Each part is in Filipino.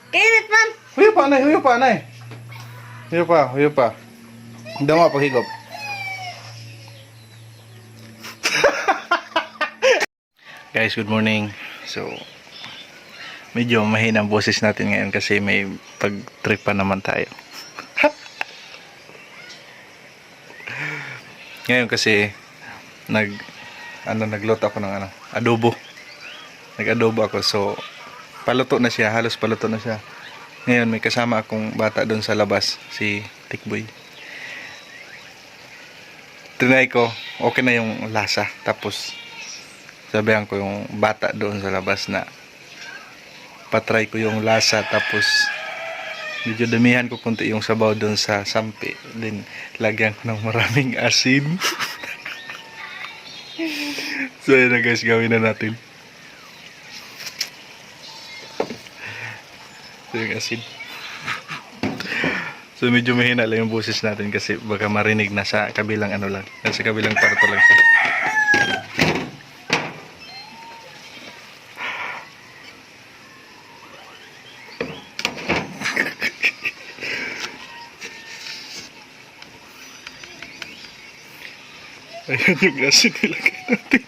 Kainit man. Huyo pa, nay. Huyo pa, nay. Huyo pa, huyo pa. Dama paghigop. Guys, good morning. So, medyo mahina ang boses natin ngayon kasi may pag-tripan naman tayo. Ngayon kasi nagluto ako ng adobo. Nag-adobo ako, so paluto na siya, halos paluto na siya. Ngayon may kasama akong bata doon sa labas, si Tikboy. Trinay ko, okay na yung lasa. Tapos sabihan ko yung bata doon sa labas na patry ko yung lasa, tapos medyo damihan ko kunti yung sabaw doon sa sampi, then lagyan ko ng maraming asin. So yun na guys, gawin na natin. So yung asin, so medyo mahina lang yung boses natin kasi baka marinig na sa kabilang lang, nasa kabilang kwarto lang siya. Ayan yung asin nilagay natin.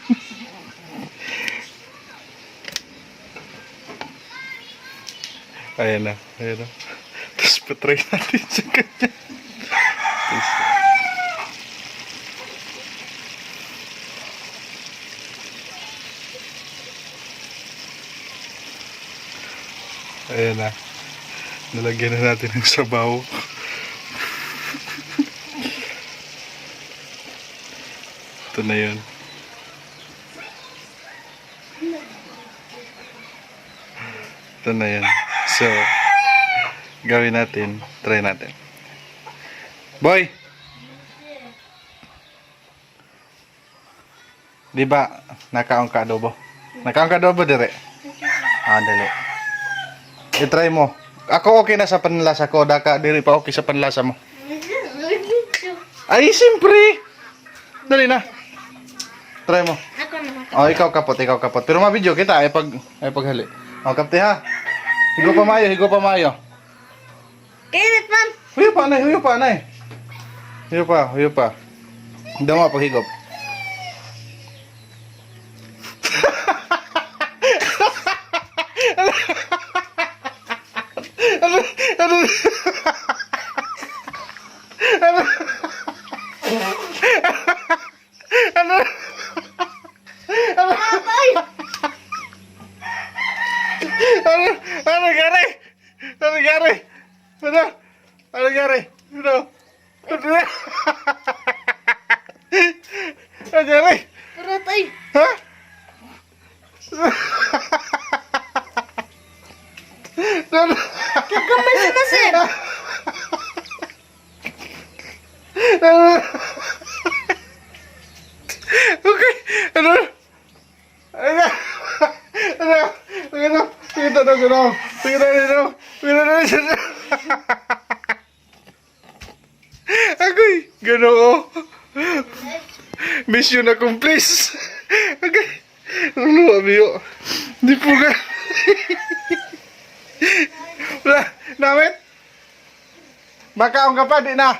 Ayan na, ayan na. Tapos patry natin sa kanya. Ayan na. Nalagyan na natin ng sabaw. Ito na yun. Ito na yun. So, gawin natin. Try natin. Boy! Di ba nakaong ka adobo? Nakaong ka adobo dire? Ah, dali. I-try mo. Ako okay na sa panlasa ko. Daka diri pa okay sa panlasa mo. Ay, siyempre! Dali na. Try mo. Ako naman. Oh, ikaw kapot. Pero ma-video kita ay paghali. Oh, kapte ha. Higo pa mayo. Kainit man. Huyo pa, nay. Huyo pa. Dama paghigop. Ano nangyari? Kurot ay. Ha? Kagamay sa nasir. Okay. Ano? Agoy, Ginoo. Mission accomplished. Okay. Ano abiyo? Di po ka. Wala, namit. Makaong ka pa di na.